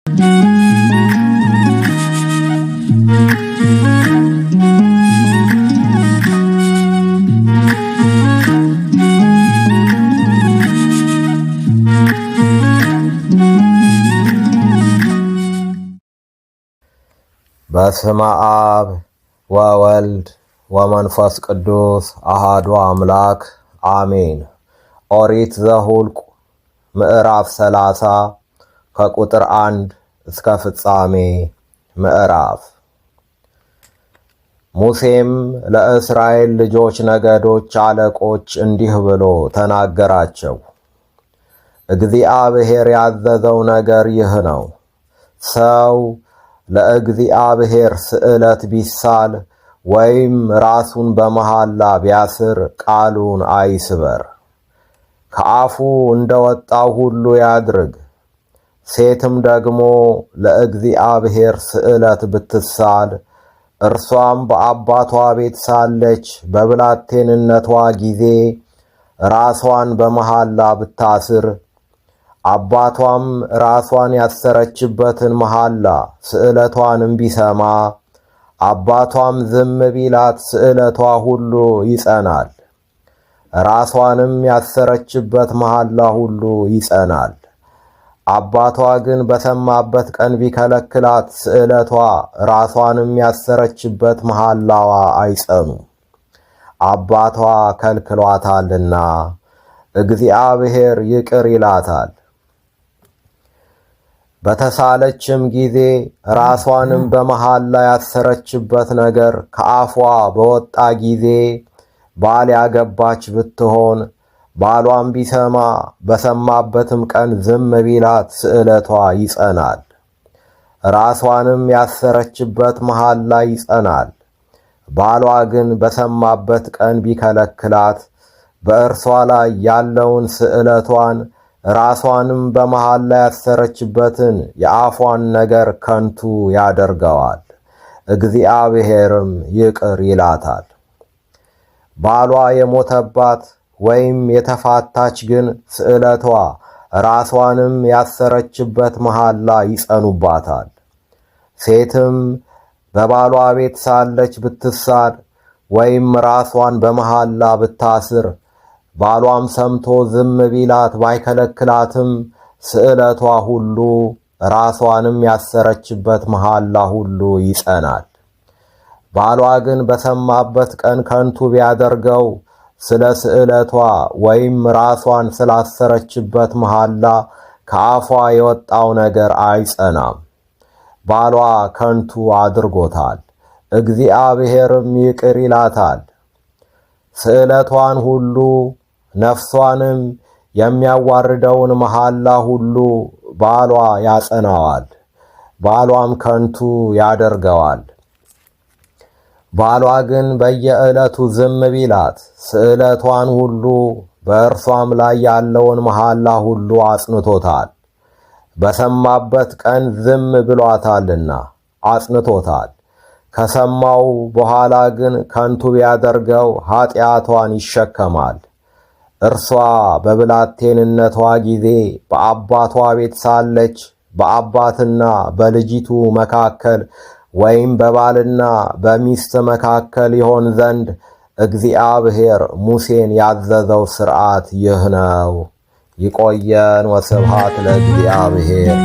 በስመ አብ ወወልድ ወመንፈስ ቅዱስ አሃዱ አምላክ አሜን። ኦሪት ዘኍልቍ ምዕራፍ 30 ከቁጥር 1 እስከ ፍጻሜ ምዕራፍ። ሙሴም ለእስራኤል ልጆች ነገዶች አለቆች እንዲህ ብሎ ተናገራቸው። እግዚአብሔር ያዘዘው ነገር ይህ ነው። ሰው ለእግዚአብሔር ስዕለት ቢሳል ወይም ራሱን በመሐላ ቢያስር ቃሉን አይስበር። ከአፉ እንደወጣው ሁሉ ያድርግ። ሴትም ደግሞ ለእግዚአብሔር ስዕለት ብትሳል እርሷም በአባቷ ቤት ሳለች በብላቴንነቷ ጊዜ ራሷን በመሐላ ብታስር አባቷም ራሷን ያሰረችበትን መሐላ ስዕለቷንም ቢሰማ አባቷም ዝም ቢላት ስዕለቷ ሁሉ ይጸናል። ራሷንም ያሰረችበት መሐላ ሁሉ ይጸናል። አባቷ ግን በሰማበት ቀን ቢከለክላት ስዕለቷ ራሷንም ያሰረችበት መሐላዋ አይጸኑም። አባቷ ከልክሏታልና እግዚአብሔር ይቅር ይላታል። በተሳለችም ጊዜ ራሷንም በመሐላ ያሰረችበት ነገር ከአፏ በወጣ ጊዜ ባል ያገባች ብትሆን ባሏም ቢሰማ በሰማበትም ቀን ዝም ቢላት ስዕለቷ ይጸናል። ራሷንም ያሰረችበት መሐላ ይጸናል። ባሏ ግን በሰማበት ቀን ቢከለክላት በእርሷ ላይ ያለውን ስዕለቷን ራሷንም በመሐላ ያሰረችበትን የአፏን ነገር ከንቱ ያደርገዋል። እግዚአብሔርም ይቅር ይላታል። ባሏ የሞተባት ወይም የተፋታች ግን ስዕለቷ ራሷንም ያሰረችበት መሐላ ይጸኑባታል። ሴትም በባሏ ቤት ሳለች ብትሳል ወይም ራሷን በመሐላ ብታስር ባሏም ሰምቶ ዝም ቢላት ባይከለክላትም ስዕለቷ ሁሉ ራሷንም ያሰረችበት መሐላ ሁሉ ይጸናል። ባሏ ግን በሰማበት ቀን ከንቱ ቢያደርገው ስለ ስዕለቷ ወይም ራሷን ስላሰረችበት መሐላ ከአፏ የወጣው ነገር አይጸናም። ባሏ ከንቱ አድርጎታል፣ እግዚአብሔርም ይቅር ይላታል። ስዕለቷን ሁሉ ነፍሷንም የሚያዋርደውን መሐላ ሁሉ ባሏ ያጸናዋል፣ ባሏም ከንቱ ያደርገዋል። ባሏ ግን በየዕለቱ ዝም ቢላት ስዕለቷን ሁሉ በእርሷም ላይ ያለውን መሐላ ሁሉ አጽንቶታል። በሰማበት ቀን ዝም ብሏታልና አጽንቶታል። ከሰማው በኋላ ግን ከንቱ ቢያደርገው ኀጢአቷን ይሸከማል። እርሷ በብላቴንነቷ ጊዜ በአባቷ ቤት ሳለች በአባትና በልጂቱ መካከል ወይም በባልና በሚስት መካከል ይሆን ዘንድ እግዚአብሔር ሙሴን ያዘዘው ሥርዓት ይህ ነው። ይቆየን። ወስብሐት ለእግዚአብሔር።